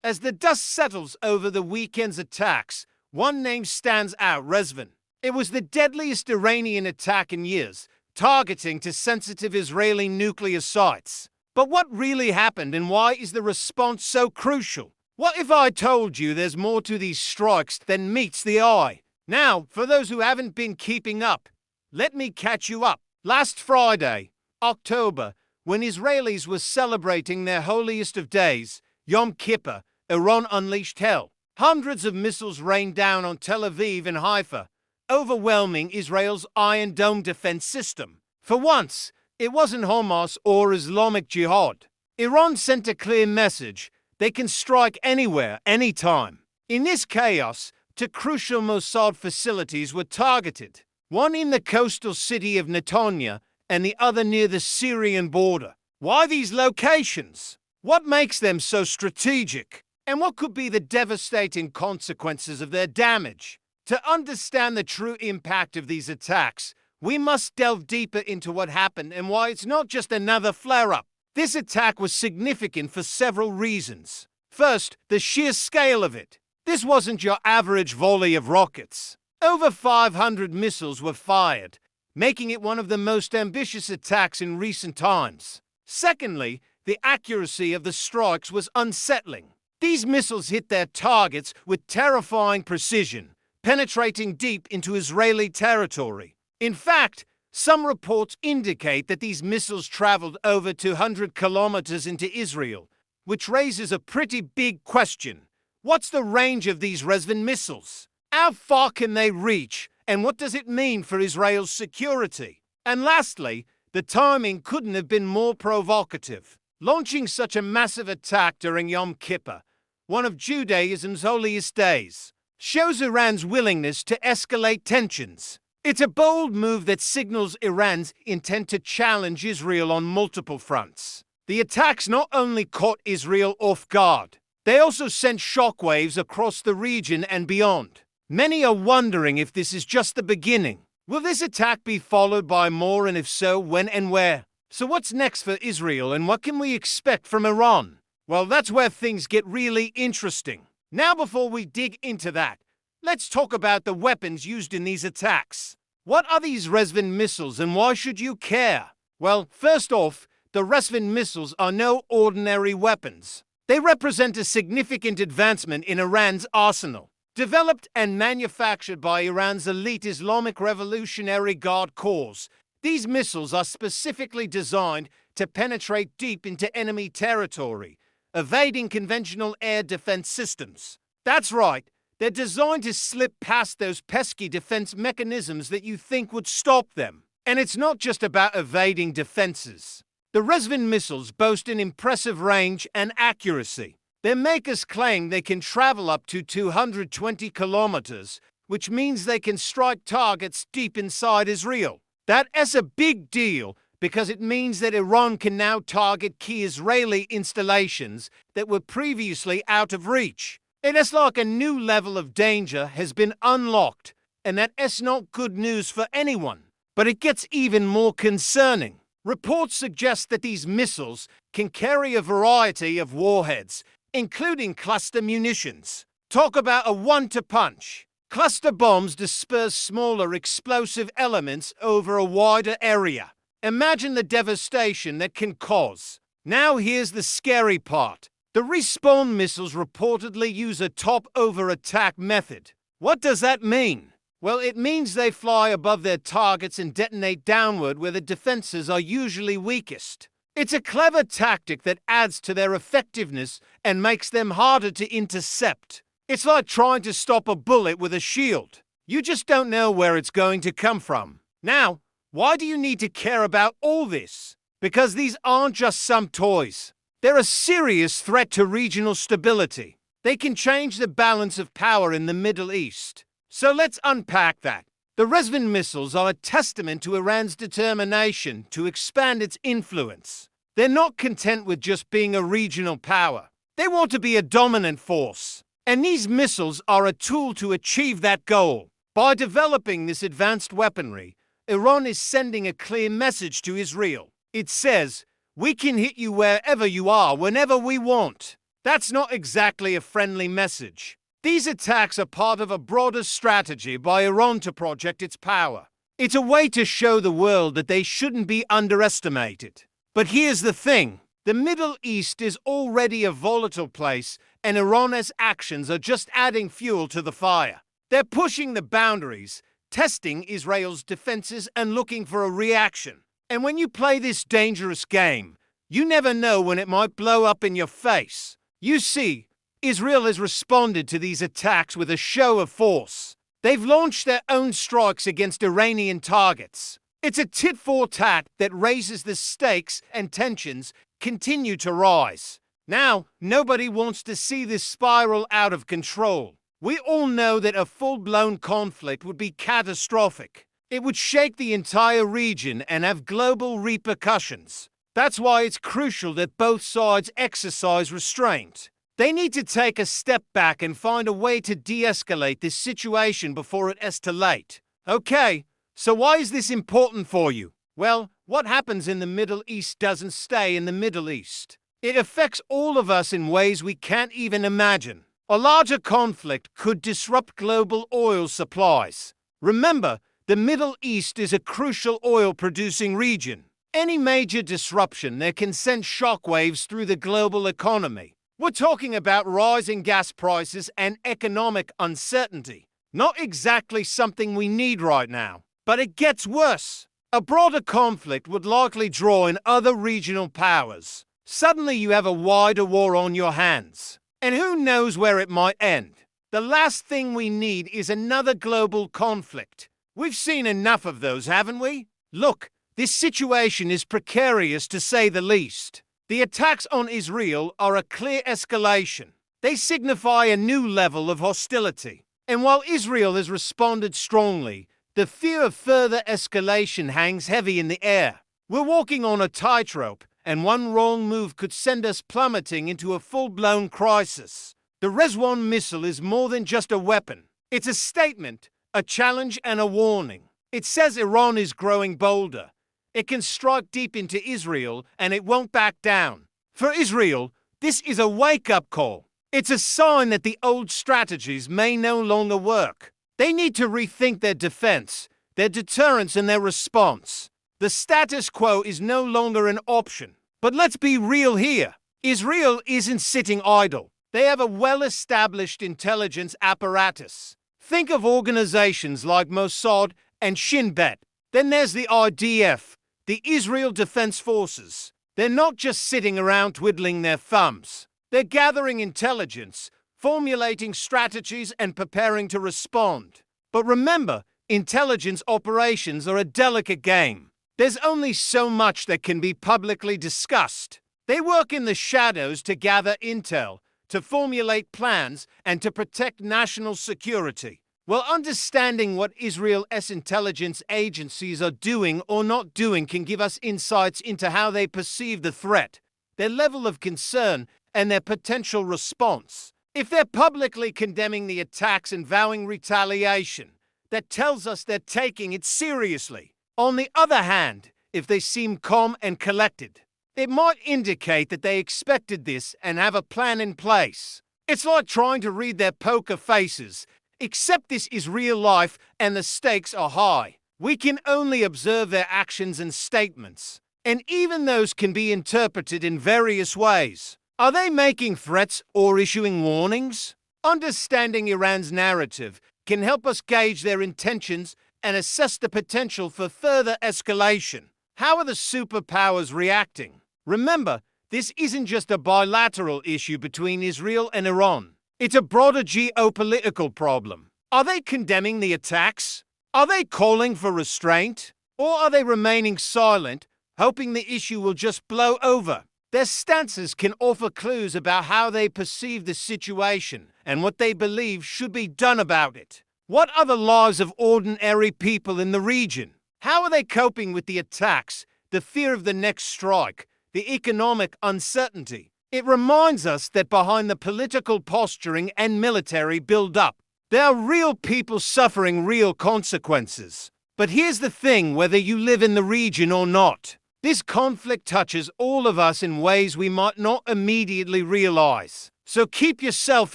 As the dust settles over the weekend's attacks, one name stands out: Rezvan. It was the deadliest Iranian attack in years, targeting to sensitive Israeli nuclear sites. But what really happened, and why is the response so crucial? What if I told you there's more to these strikes than meets the eye? Now, for those who haven't been keeping up, let me catch you up. Last Friday, October, when Israelis were celebrating their holiest of days, Yom Kippur, Iran unleashed hell. Hundreds of missiles rained down on Tel Aviv and Haifa, overwhelming Israel's Iron Dome defense system. For once, it wasn't Hamas or Islamic Jihad. Iran sent a clear message: they can strike anywhere, anytime. In this chaos, two crucial Mossad facilities were targeted, one in the coastal city of Netanya and the other near the Syrian border. Why these locations? What makes them so strategic? And what could be the devastating consequences of their damage? To understand the true impact of these attacks, we must delve deeper into what happened and why it's not just another flare-up. This attack was significant for several reasons. First, the sheer scale of it. This wasn't your average volley of rockets. Over 500 missiles were fired, making it one of the most ambitious attacks in recent times. Secondly, the accuracy of the strikes was unsettling. These missiles hit their targets with terrifying precision, penetrating deep into Israeli territory. In fact, some reports indicate that these missiles traveled over 200 kilometers into Israel, which raises a pretty big question. What's the range of these Rezvan missiles? How far can they reach, and what does it mean for Israel's security? And lastly, the timing couldn't have been more provocative. Launching such a massive attack during Yom Kippur, one of Judaism's holiest days, shows Iran's willingness to escalate tensions. It's a bold move that signals Iran's intent to challenge Israel on multiple fronts. The attacks not only caught Israel off guard, they also sent shockwaves across the region and beyond. Many are wondering if this is just the beginning. Will this attack be followed by more, and if so, when and where? So what's next for Israel, and what can we expect from Iran? Well, that's where things get really interesting. Now, before we dig into that, let's talk about the weapons used in these attacks. What are these Rezvan missiles, and why should you care? Well, first off, the Rezvan missiles are no ordinary weapons. They represent a significant advancement in Iran's arsenal. Developed and manufactured by Iran's elite Islamic Revolutionary Guard Corps, these missiles are specifically designed to penetrate deep into enemy territory, evading conventional air defense systems. That's right, they're designed to slip past those pesky defense mechanisms that you think would stop them. And it's not just about evading defenses. The Rezvan missiles boast an impressive range and accuracy. Their makers claim they can travel up to 220 kilometers, which means they can strike targets deep inside Israel. That's a big deal, because it means that Iran can now target key Israeli installations that were previously out of reach. It's like a new level of danger has been unlocked, and that's not good news for anyone. But it gets even more concerning. Reports suggest that these missiles can carry a variety of warheads, including cluster munitions. Talk about a one-to-punch. Cluster bombs disperse smaller explosive elements over a wider area. Imagine the devastation that can cause. Now here's the scary part. The respawn missiles reportedly use a top-over-attack method. What does that mean? Well, it means they fly above their targets and detonate downward where the defenses are usually weakest. It's a clever tactic that adds to their effectiveness and makes them harder to intercept. It's like trying to stop a bullet with a shield. You just don't know where it's going to come from. Now, why do you need to care about all this? Because these aren't just some toys. They're a serious threat to regional stability. They can change the balance of power in the Middle East. So let's unpack that. The Rezvan missiles are a testament to Iran's determination to expand its influence. They're not content with just being a regional power. They want to be a dominant force. And these missiles are a tool to achieve that goal. By developing this advanced weaponry, Iran is sending a clear message to Israel. It says, "We can hit you wherever you are, whenever we want." That's not exactly a friendly message. These attacks are part of a broader strategy by Iran to project its power. It's a way to show the world that they shouldn't be underestimated. But here's the thing. The Middle East is already a volatile place, and Iran's actions are just adding fuel to the fire. They're pushing the boundaries, testing Israel's defenses and looking for a reaction. And when you play this dangerous game, you never know when it might blow up in your face. You see, Israel has responded to these attacks with a show of force. They've launched their own strikes against Iranian targets. It's a tit-for-tat that raises the stakes, and tensions continue to rise. Now, nobody wants to see this spiral out of control. We all know that a full-blown conflict would be catastrophic. It would shake the entire region and have global repercussions. That's why it's crucial that both sides exercise restraint. They need to take a step back and find a way to de-escalate this situation before it escalates. Okay, so why is this important for you? Well, what happens in the Middle East doesn't stay in the Middle East. It affects all of us in ways we can't even imagine. A larger conflict could disrupt global oil supplies. Remember, the Middle East is a crucial oil-producing region. Any major disruption there can send shockwaves through the global economy. We're talking about rising gas prices and economic uncertainty. Not exactly something we need right now. But it gets worse. A broader conflict would likely draw in other regional powers. Suddenly you have a wider war on your hands. And who knows where it might end? The last thing we need is another global conflict. We've seen enough of those, haven't we? Look, this situation is precarious to say the least. The attacks on Israel are a clear escalation. They signify a new level of hostility. And while Israel has responded strongly, the fear of further escalation hangs heavy in the air. We're walking on a tightrope, and one wrong move could send us plummeting into a full-blown crisis. The Rezvan missile is more than just a weapon. It's a statement, a challenge, and a warning. It says Iran is growing bolder. It can strike deep into Israel, and it won't back down. For Israel, this is a wake-up call. It's a sign that the old strategies may no longer work. They need to rethink their defense, their deterrence, and their response. The status quo is no longer an option. But let's be real here. Israel isn't sitting idle. They have a well-established intelligence apparatus. Think of organizations like Mossad and Shin Bet. Then there's the IDF, the Israel Defense Forces. They're not just sitting around twiddling their thumbs. They're gathering intelligence, formulating strategies, and preparing to respond. But remember, intelligence operations are a delicate game. There's only so much that can be publicly discussed. They work in the shadows to gather intel, to formulate plans, and to protect national security. Well, understanding what Israel's intelligence agencies are doing or not doing can give us insights into how they perceive the threat, their level of concern, and their potential response. If they're publicly condemning the attacks and vowing retaliation, that tells us they're taking it seriously. On the other hand, if they seem calm and collected, it might indicate that they expected this and have a plan in place. It's like trying to read their poker faces, except this is real life and the stakes are high. We can only observe their actions and statements, and even those can be interpreted in various ways. Are they making threats or issuing warnings? Understanding Iran's narrative can help us gauge their intentions and assess the potential for further escalation. How are the superpowers reacting? Remember, this isn't just a bilateral issue between Israel and Iran. It's a broader geopolitical problem. Are they condemning the attacks? Are they calling for restraint? Or are they remaining silent, hoping the issue will just blow over? Their stances can offer clues about how they perceive the situation and what they believe should be done about it. What are the lives of ordinary people in the region? How are they coping with the attacks, the fear of the next strike, the economic uncertainty? It reminds us that behind the political posturing and military build-up, there are real people suffering real consequences. But here's the thing, whether you live in the region or not, this conflict touches all of us in ways we might not immediately realize. So keep yourself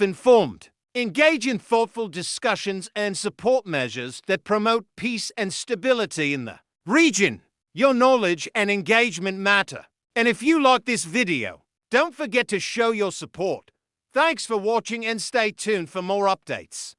informed. Engage in thoughtful discussions and support measures that promote peace and stability in the region. Your knowledge and engagement matter. And if you like this video, don't forget to show your support. Thanks for watching and stay tuned for more updates.